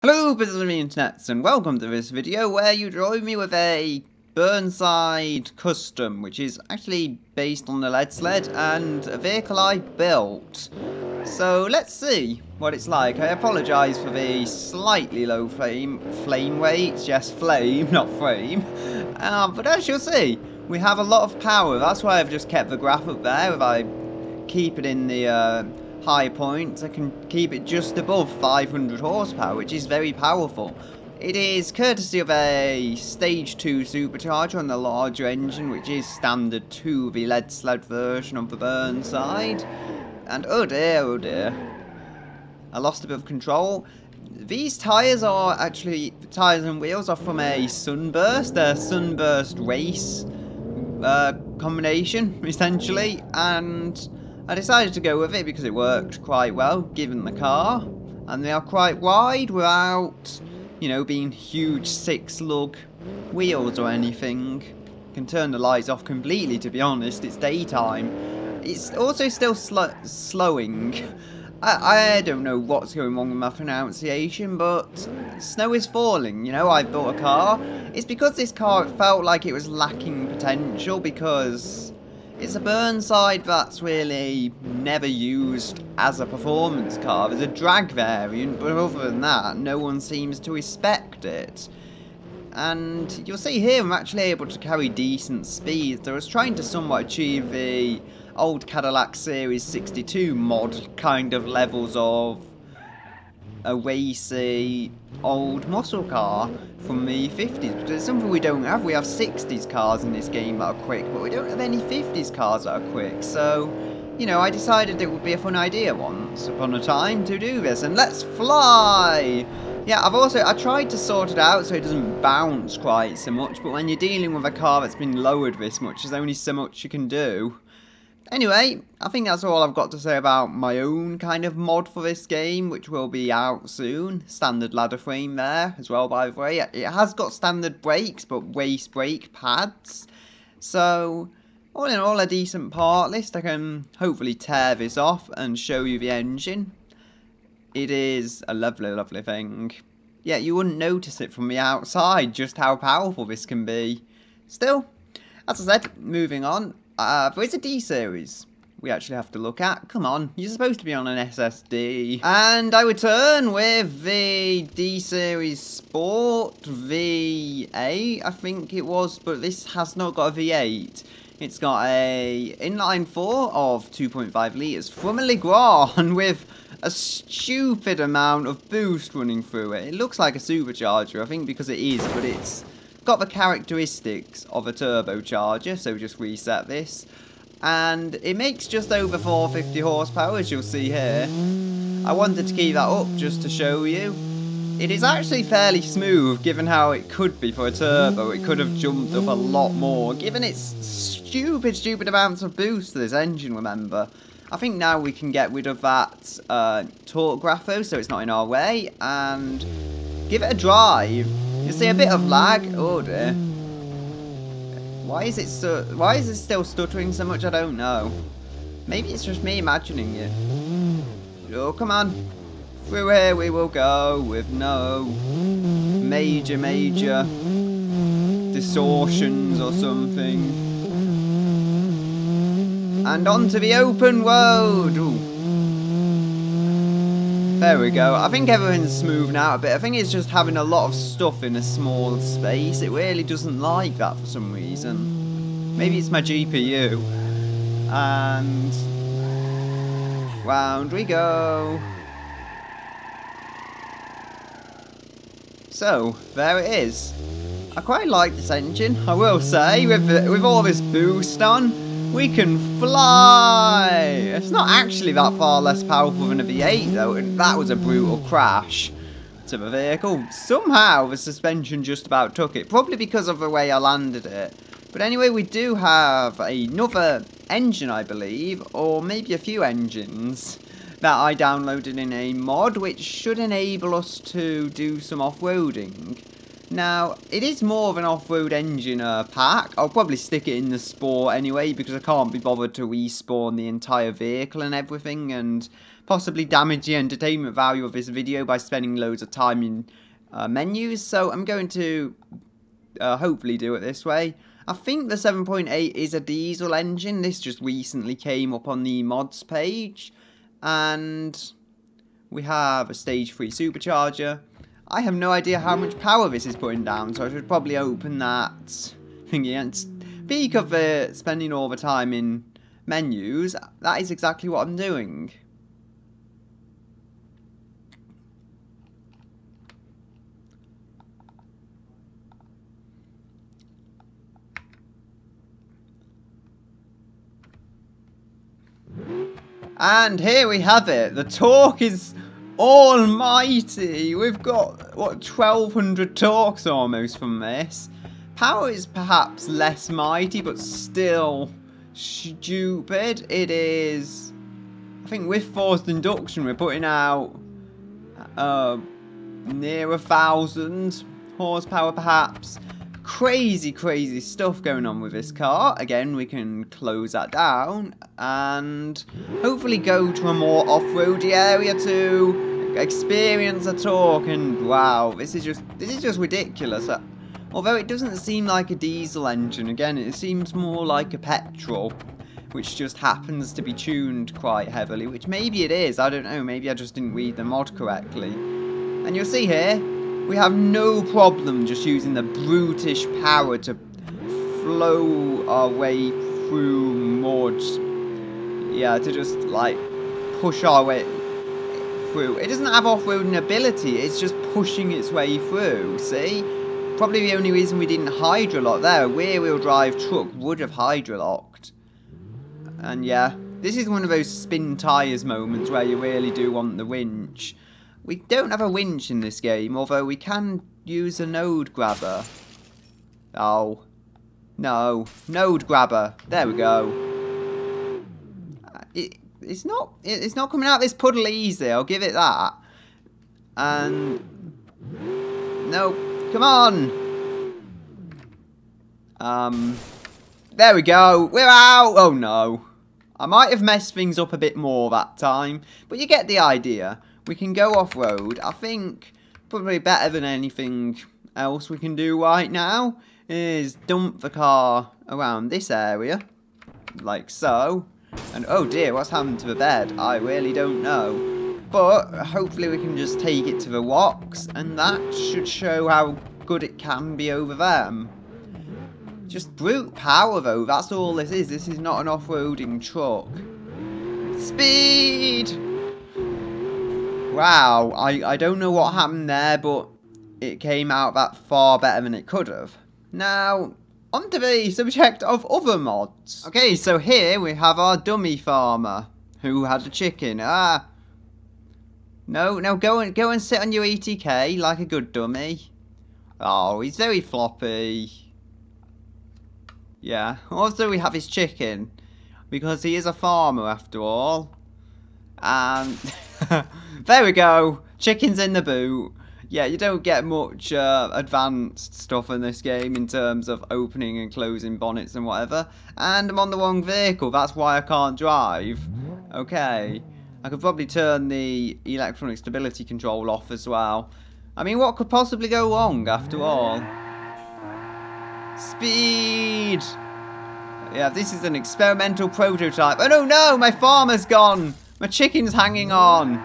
Hello business of the internet and welcome to this video where you join me with a Burnside custom, which is actually based on the lead sled and a vehicle I built. So let's see what it's like. I apologise for the slightly low flame rate, yes flame, not frame, but as you'll see we have a lot of power. That's why I've just kept the graph up there. If I keep it in the high points, I can keep it just above 500 horsepower, which is very powerful. It is courtesy of a stage 2 supercharger on the larger engine, which is standard to the lead sled version of the Burnside. And oh dear, I lost a bit of control. These tyres are actually, the tyres and wheels are from a Sunburst, race combination essentially, and I decided to go with it because it worked quite well given the car, and they are quite wide without, you know, being huge 6-lug wheels or anything. Can turn the lights off completely, to be honest. It's daytime. It's also still slowing. I don't know what's going on with my pronunciation, but snow is falling. You know, I bought a car. It's because this car felt like it was lacking potential, because it's a Burnside that's really never used as a performance car. There's a drag variant, but other than that, no one seems to respect it. And you'll see here I'm actually able to carry decent speeds. I was trying to somewhat achieve the old Cadillac Series 62 mod kind of levels of a racy old muscle car from the 50s, but it's something we don't have. We have 60s cars in this game that are quick, but we don't have any 50s cars that are quick. So, you know, I decided it would be a fun idea once upon a time to do this, and let's fly! Yeah, I tried to sort it out so it doesn't bounce quite so much, but when you're dealing with a car that's been lowered this much, there's only so much you can do. Anyway, I think that's all I've got to say about my own kind of mod for this game, which will be out soon. Standard ladder frame there as well, by the way. It has got standard brakes, but race brake pads. So, all in all, a decent part list. I can hopefully tear this off and show you the engine. It is a lovely, lovely thing. Yeah, you wouldn't notice it from the outside, just how powerful this can be. Still, as I said, moving on. There is a D series we actually have to look at. Come on, you're supposed to be on an SSD. And I return with the D series Sport V8, I think it was, but this has not got a V8. It's got a inline 4 of 2.5 litres from a Legrand with a stupid amount of boost running through it. It looks like a supercharger, I think, because it is, but it's got the characteristics of a turbocharger, so just reset this. And it makes just over 450 horsepower, as you'll see here. I wanted to keep that up just to show you. It is actually fairly smooth, given how it could be for a turbo. It could have jumped up a lot more, given its stupid amounts of boost to this engine, remember. I think now we can get rid of that torque grapho, so it's not in our way, and give it a drive. You see a bit of lag. Oh dear. Why is it still stuttering so much? I don't know. Maybe it's just me imagining it. Oh, come on. Through here we will go with no major distortions or something. And onto the open road. Ooh. There we go. I think everything's smoothed out a bit. I think it's just having a lot of stuff in a small space. It really doesn't like that for some reason. Maybe it's my GPU. And round we go. So, there it is. I quite like this engine, I will say, with all this boost on. We can fly! It's not actually that far less powerful than a V8 though, and that was a brutal crash to the vehicle. Somehow the suspension just about took it, probably because of the way I landed it. But anyway, we do have another engine, I believe, or maybe a few engines that I downloaded in a mod, which should enable us to do some off-roading. Now, it is more of an off-road engine pack. I'll probably stick it in the Sport anyway, because I can't be bothered to respawn the entire vehicle and everything, and possibly damage the entertainment value of this video by spending loads of time in menus. So I'm going to hopefully do it this way. I think the 7.8 is a diesel engine. This just recently came up on the mods page. And we have a stage 3 supercharger. I have no idea how much power this is putting down, so I should probably open that thingy. And speak of spending all the time in menus, that is exactly what I'm doing. And here we have it. The torque is almighty. We've got, what, 1200 torques almost from this. Power is perhaps less mighty, but still stupid. It is, I think with forced induction, we're putting out near 1,000 horsepower perhaps. Crazy, crazy stuff going on with this car. Again, we can close that down and hopefully go to a more off-roady area to experience the torque. And wow, this is just ridiculous. Although it doesn't seem like a diesel engine, again, it seems more like a petrol, which just happens to be tuned quite heavily, which maybe it is. I don't know. Maybe I just didn't read the mod correctly. And you'll see here, we have no problem just using the brutish power to flow our way through mud. Yeah, to just, like, push our way through. It doesn't have off-roading ability, it's just pushing its way through, see? Probably the only reason we didn't hydrolock there. A rear-wheel drive truck would have hydrolocked. And yeah, this is one of those spin tyres moments where you really do want the winch. We don't have a winch in this game, although we can use a node grabber. Oh. No. Node grabber. There we go. It's not coming out of this puddle easy, I'll give it that. And... no. Come on. There we go. We're out. Oh no. I might have messed things up a bit more that time, but you get the idea. We can go off-road. I think probably better than anything else we can do right now is dump the car around this area, like so. And oh dear, what's happened to the bed? I really don't know. But hopefully we can just take it to the rocks, and that should show how good it can be over them. Just brute power though, that's all this is. This is not an off-roading truck. Speed! Wow, I don't know what happened there, but it came out that far better than it could have. Now, on to the subject of other mods. Okay, so here we have our dummy farmer, who had a chicken. No, go and sit on your ETK like a good dummy. Oh, he's very floppy. Yeah, also we have his chicken, because he is a farmer after all. And there we go, chicken's in the boot. Yeah, you don't get much advanced stuff in this game in terms of opening and closing bonnets and whatever. And I'm on the wrong vehicle, that's why I can't drive. Okay, I could probably turn the electronic stability control off as well. I mean, what could possibly go wrong after all? Speed! Yeah, this is an experimental prototype. Oh no, my farmer's gone! My chicken's hanging on.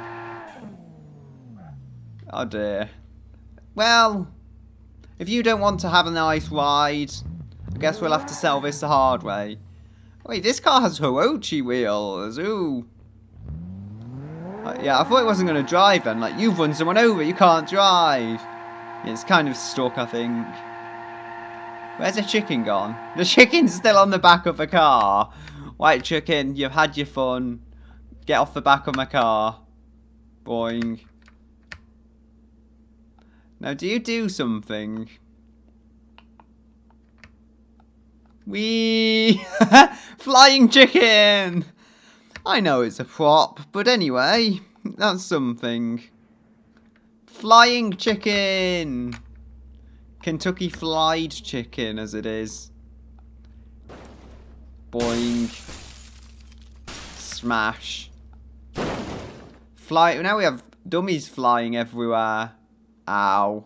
Oh dear. Well, if you don't want to have a nice ride, I guess we'll have to sell this the hard way. Wait, this car has Hirochi wheels. Ooh. Yeah, I thought it wasn't going to drive then. Like, you've run someone over, you can't drive. Yeah, it's kind of stuck, I think. Where's the chicken gone? The chicken's still on the back of the car. White chicken, you've had your fun. Get off the back of my car. Boing. Now, do you do something? Whee! Flying chicken! I know it's a prop, but anyway, that's something. Flying chicken! Kentucky Fried Chicken as it is. Boing. Smash. Fly. Now we have dummies flying everywhere. Ow.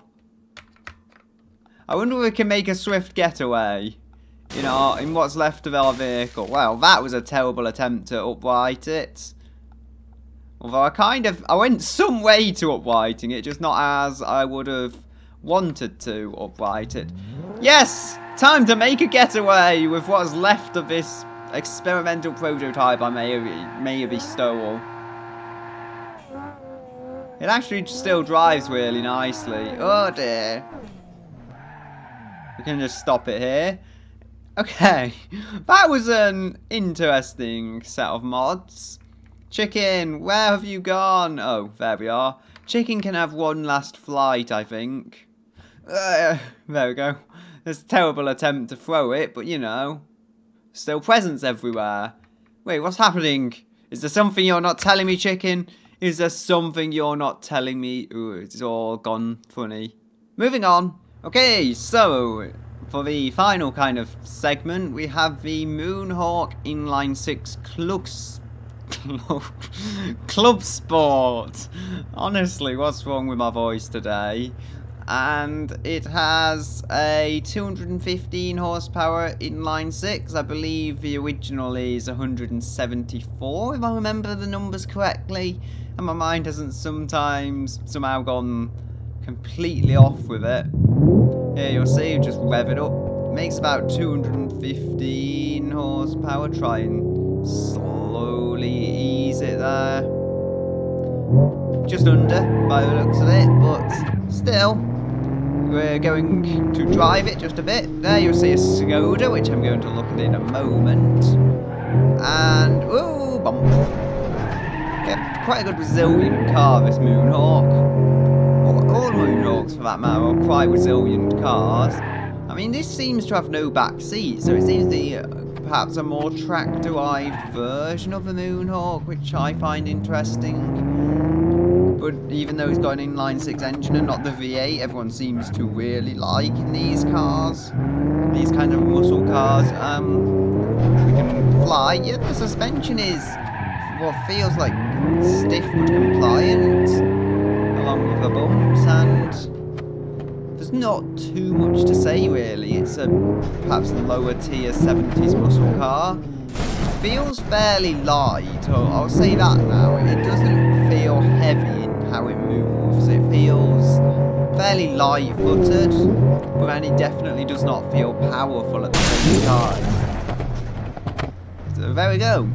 I wonder if we can make a swift getaway. You know, in what's left of our vehicle. Well, that was a terrible attempt to upright it. Although I went some way to uprighting it, just not as I would have wanted to upright it. Yes! Time to make a getaway with what's left of this experimental prototype I may have stole. It actually still drives really nicely. Oh dear. We can just stop it here. Okay, that was an interesting set of mods. Chicken, where have you gone? Oh, there we are. Chicken can have one last flight, I think. There we go. It's a terrible attempt to throw it, but you know. Still presents everywhere. Wait, what's happening? Is there something you're not telling me, Chicken? Is there something you're not telling me? Ooh, it's all gone funny. Moving on. Okay, so for the final kind of segment, we have the Moonhawk Inline 6 Club Sport. Honestly, what's wrong with my voice today? And it has a 215 horsepower inline 6. I believe the original is 174, if I remember the numbers correctly. And my mind hasn't somehow gone completely off with it. Here you'll see, just rev it up. It makes about 215 horsepower. Try and slowly ease it there. Just under, by the looks of it, but still. We're going to drive it just a bit. There you'll see a Skoda, which I'm going to look at in a moment. And, ooh, bump. Yeah, quite a good resilient car, this Moonhawk. All Moonhawks, for that matter, are quite resilient cars. I mean, this seems to have no back seat, so it seems perhaps a more track-derived version of the Moonhawk, which I find interesting. But even though it's got an inline 6 engine and not the V8, everyone seems to really like in these cars. These kind of muscle cars. We can fly. Yeah, the suspension is what feels like stiff but compliant, along with the bumps, and there's not too much to say really. It's a perhaps lower tier 70s muscle car. It feels fairly light, or I'll say that now. It doesn't feel heavy in how it moves. It feels fairly light-footed, but then it definitely does not feel powerful at the same time. So there we go.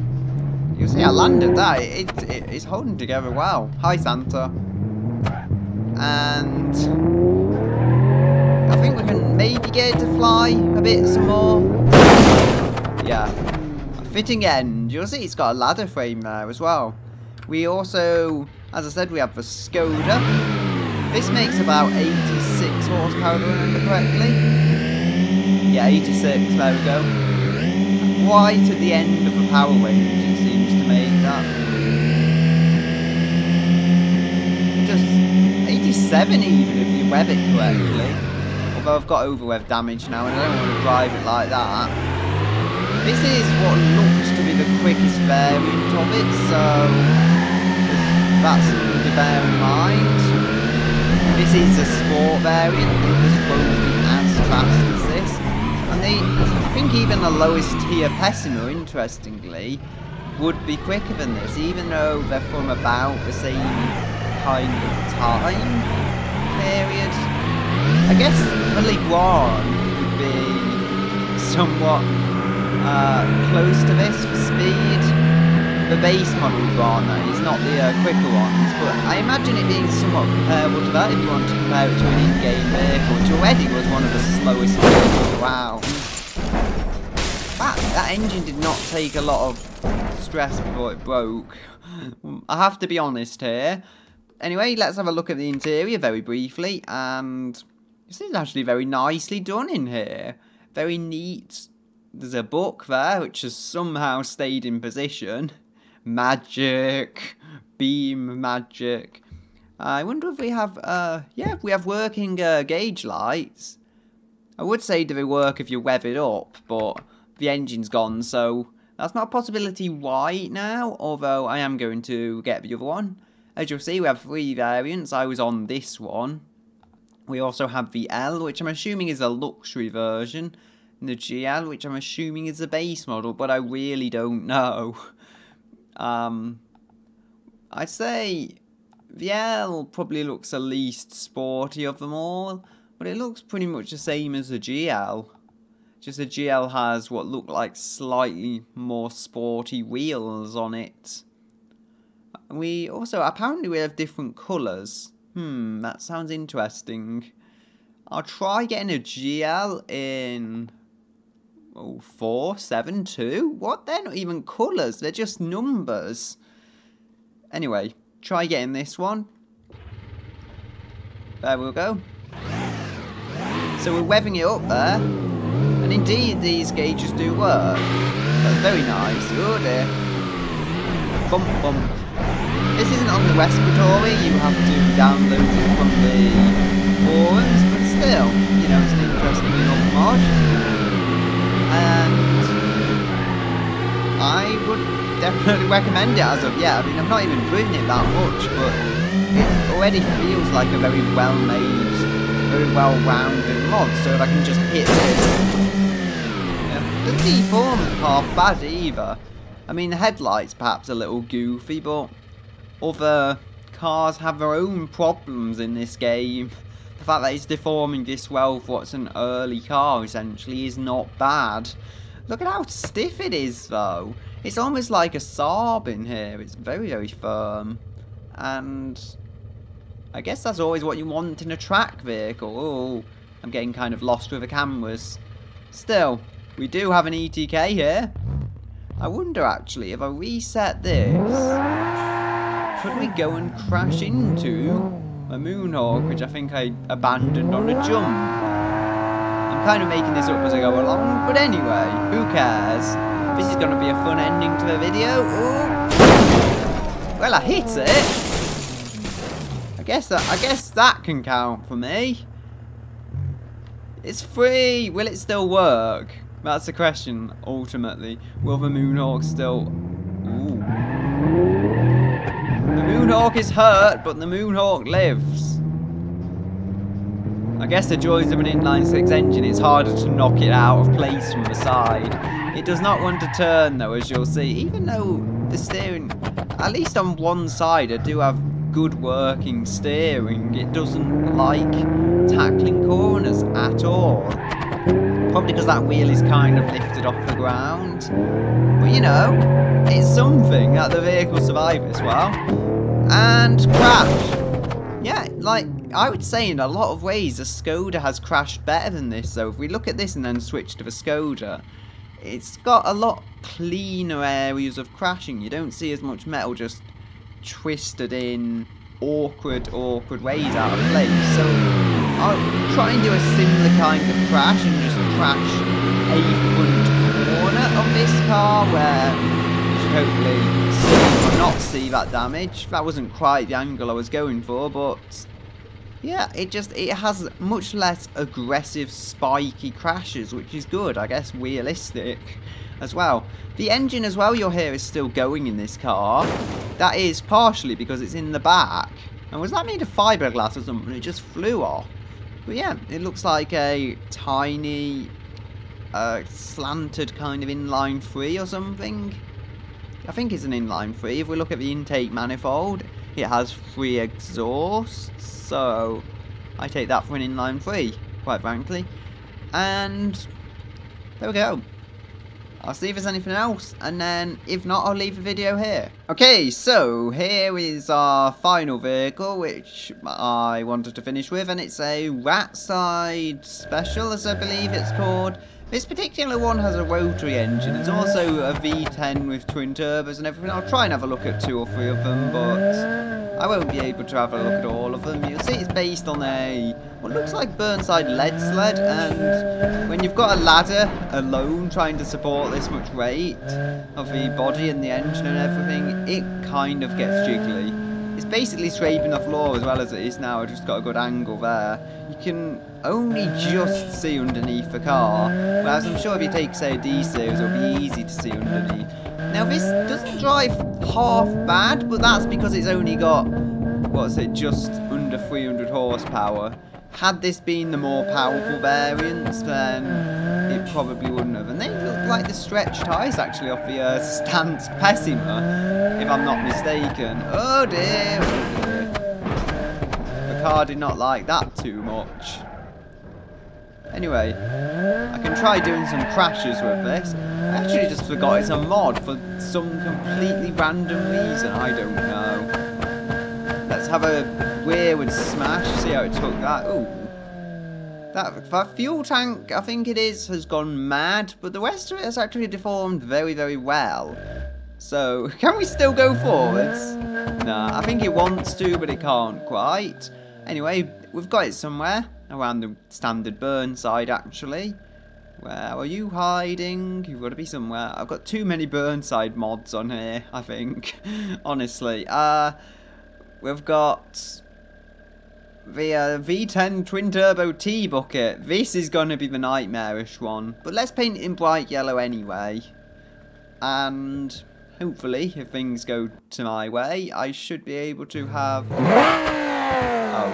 You see, I landed that. It's holding together well. Hi, Santa. And I think we can maybe get it to fly a bit some more. Yeah. A fitting end. You'll see it's got a ladder frame there as well. We also, as I said, we have the Skoda. This makes about 86 horsepower, if I remember correctly. Yeah, 86, there we go. Right at the end of the power range, it seems to make that. Just 87 even, if you rev it correctly. Although I've got overrev damage now, and I don't want to drive it like that. This is what looks to be the quickest variant of it, so that's something to bear in mind. This is a sport variant, this won't be as fast as this. And I think even the lowest tier Pessima, interestingly, would be quicker than this, even though they're from about the same kind of time period. I guess the Leguan would be somewhat close to this for speed. The base model Leguan, that is, not the quicker ones, but I imagine it being somewhat comparable to that if you want to compare it to an in-game vehicle, which already was one of the slowest vehicles. Wow. That engine did not take a lot of stress before it broke. I have to be honest here. Anyway, let's have a look at the interior very briefly, and this is actually very nicely done in here. Very neat. There's a book there, which has somehow stayed in position. Magic. Beam magic. I wonder if we have, yeah, we have working gauge lights. I would say do they work if you rev it up, but the engine's gone, so that's not a possibility right now, although I am going to get the other one. As you'll see, we have 3 variants. I was on this one. We also have the L, which I'm assuming is a luxury version, and the GL, which I'm assuming is the base model, but I really don't know. I'd say the L probably looks the least sporty of them all, but it looks pretty much the same as the GL. Just the GL has what look like slightly more sporty wheels on it. We also, apparently we have different colours. That sounds interesting. I'll try getting a GL in 472. What? They're not even colours, they're just numbers. Anyway, try getting this one. There we go. So we're revving it up there. And indeed, these gauges do work. That's very nice. Oh dear. Bump, bump. This isn't on the respiratory, you have to download it from the forums, but still, you know, it's an interesting enough mod. And I would definitely recommend it as of yet. I mean, I've not even driven it that much, but it already feels like a very well-made, very well-rounded mod, so if I can just hit this. Yeah, the deform isn't half bad either. I mean, the headlights perhaps a little goofy, but other cars have their own problems in this game. The fact that it's deforming this well for what's an early car, essentially, is not bad. Look at how stiff it is, though. It's almost like a Saab in here. It's very, very firm. And I guess that's always what you want in a track vehicle. Oh, I'm getting kind of lost with the cameras. Still, we do have an ETK here. I wonder, actually, if I reset this, could we go and crash into a Moonhawk, which I think I abandoned on a jump? I'm kind of making this up as I go along, but anyway, who cares? This is going to be a fun ending to the video. Ooh. Well, I hit it. I guess that can count for me. It's free. Will it still work? That's the question, ultimately. Will the Moonhawk still... Ooh. The Moonhawk is hurt, but the Moonhawk lives. I guess the joys of an inline-six engine, it's harder to knock it out of place from the side. It does not want to turn, though, as you'll see. Even though the steering, at least on one side, I do have good working steering. It doesn't like tackling corners at all. Probably because that wheel is kind of lifted off the ground. But you know, it's something that the vehicle survived as well. And crash. Yeah, like, I would say in a lot of ways the Skoda has crashed better than this. So if we look at this and then switch to the Skoda, it's got a lot cleaner areas of crashing. You don't see as much metal just twisted in awkward ways out of place. So I'll try and do a similar kind of crash and just crash a front corner of this car where you should hopefully see or not see that damage. That wasn't quite the angle I was going for, but yeah, it has much less aggressive spiky crashes, which is good, I guess, realistic as well. The engine as well, you'll hear, is still going in this car. That is partially because it's in the back. And was that made of fiberglass or something? It just flew off. But yeah, it looks like a tiny, slanted kind of inline 3 or something. I think it's an inline 3. If we look at the intake manifold, it has 3 exhausts. So I take that for an inline 3, quite frankly. And there we go. I'll see if there's anything else, and then if not, I'll leave the video here. Okay, so here is our final vehicle, which I wanted to finish with, and it's a Rat Side Special, as I believe it's called. This particular one has a rotary engine. It's also a V10 with twin turbos and everything. I'll try and have a look at 2 or 3 of them, but I won't be able to have a look at all of them. You'll see it's based on a, what looks like Burnside lead sled, and when you've got a ladder alone trying to support this much weight of the body and the engine and everything, it kind of gets jiggly. It's basically scraping the floor as well as it is now. I just got a good angle there. You can only just see underneath the car, whereas I'm sure if you take, say, a D-Series, it'll be easy to see underneath. Now, this doesn't drive half bad, but that's because it's only got, what's it, just under 300 horsepower. Had this been the more powerful variants, then it probably wouldn't have. And they look like the stretch tyres actually off the Stance Pessima, if I'm not mistaken. Oh dear, oh dear. The car did not like that too much. Anyway, I can try doing some crashes with this. I actually just forgot it's a mod for some completely random reason, I don't know. Let's have a weird smash, see how it took that. Ooh. That fuel tank, I think it is, has gone mad, but the rest of it has actually deformed very, very well. So, can we still go forwards? Nah, I think it wants to, but it can't quite. Anyway, we've got it somewhere. Around the standard Burnside, actually. Where are you hiding? You've got to be somewhere. I've got too many Burnside mods on here, I think. Honestly. We've got the V10 Twin Turbo T-Bucket. This is going to be the nightmarish one. But let's paint it in bright yellow anyway. And hopefully, if things go to my way, I should be able to have... Oh.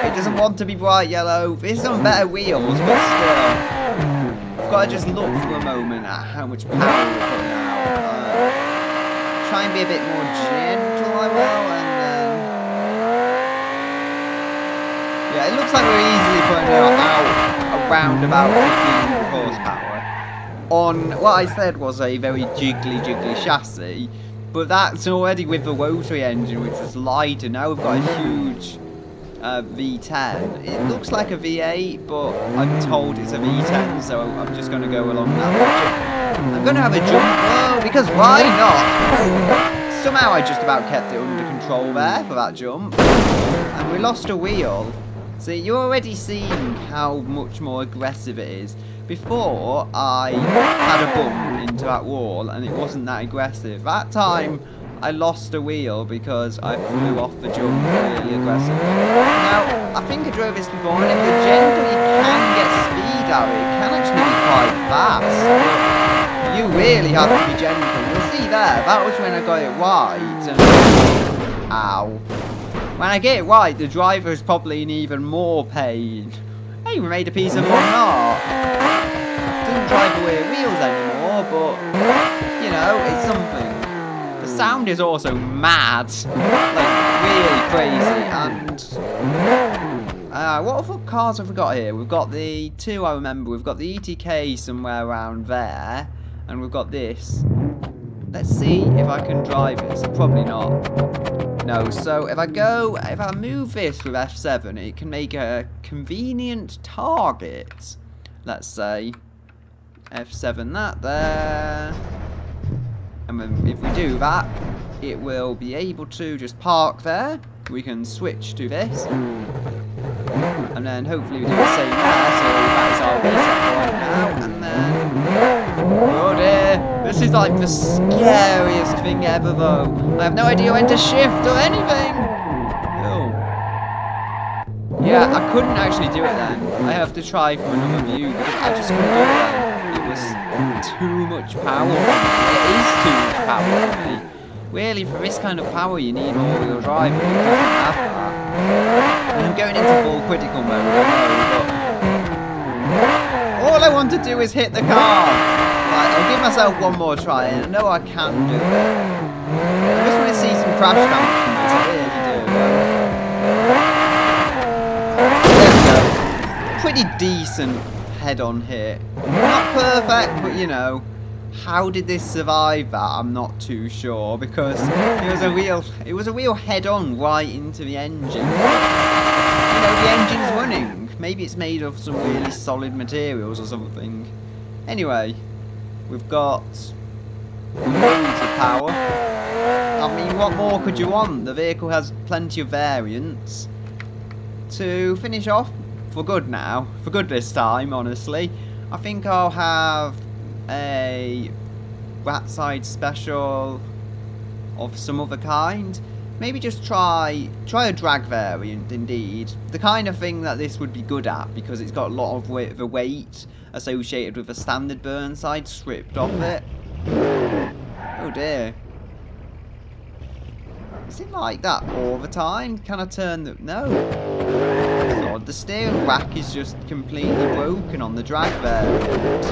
It doesn't want to be bright yellow. This is on better wheels, but still. I've got to just look for a moment at how much power we're putting out. Try and be a bit more gentle, I will, and then... Yeah, it looks like we're easily putting out around about 1500 horsepower. On what I said was a very jiggly chassis, but that's already with the rotary engine, which was lighter. Now we've got a huge... V10. It looks like a V8, but I'm told it's a V10, so I'm just going to go along that logic. I'm going to have a jump, though, because why not? Somehow I just about kept it under control there for that jump. And we lost a wheel. See, you're already seeing how much more aggressive it is. Before, I had a bump into that wall, and it wasn't that aggressive. That time... I lost a wheel because I flew off the jump really aggressively. Now, I think I drove this before, and if you're gentle, you can get speed out of it. It can actually be quite fast. But you really have to be gentle. You'll see there, that was when I got it right. And, ow. When I get it right, the driver is probably in even more pain. Hey, we made a piece of modern art. Doesn't drive away wheels anymore, but, you know, it's something. The sound is also mad, like really crazy. And what other cars have we got here? We've got the two I remember. We've got the ETK somewhere around there, and we've got this. Let's see if I can drive this. Probably not. No. So if I move this with F7, it can make a convenient target. Let's say F7 that there. And then if we do that, it will be able to just park there. We can switch to this. And then hopefully we do the same there. So that is our reset point now. And then... Oh dear. This is like the scariest thing ever though. I have no idea when to shift or anything. Oh. Yeah, I couldn't actually do it then. I have to try from another view because I just couldn't do it then. It was too much power. It is too much power for me. Really, for this kind of power, you need all-wheel drive, but it doesn't have that. And I'm going into full critical mode, I know, but all I want to do is hit the car. Right, I'll give myself one more try, and I know I can do it. I just want to see some crash damage from this, I really do. There we go. Pretty decent head-on hit. Not perfect, but you know. How did this survive that? I'm not too sure, because it was a real head-on right into the engine. You know, the engine's running. Maybe it's made of some really solid materials or something. Anyway, we've got loads of power. I mean, what more could you want? The vehicle has plenty of variants. To finish off, for good now, for good this time, honestly, I think I'll have a rat side special of some other kind. maybe just try a drag variant, indeed. The kind of thing that this would be good at, because it's got a lot of the weight associated with a standard Burnside stripped off it. Oh dear. Is it like that all the time? Can I turn the... No. God, the steering rack is just completely broken on the drag variant.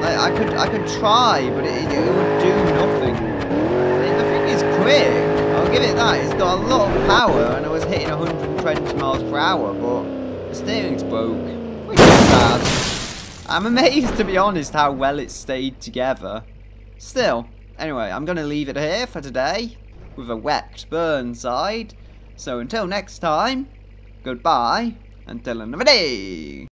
Like, I could try, but it would do nothing. The thing is quick. I'll give it that. It's got a lot of power, and I was hitting 120 miles per hour, but the steering's broke. Which is sad. I'm amazed, to be honest, how well it stayed together. Still, anyway, I'm going to leave it here for today with a wrecked Burnside. So until next time, goodbye, until another day.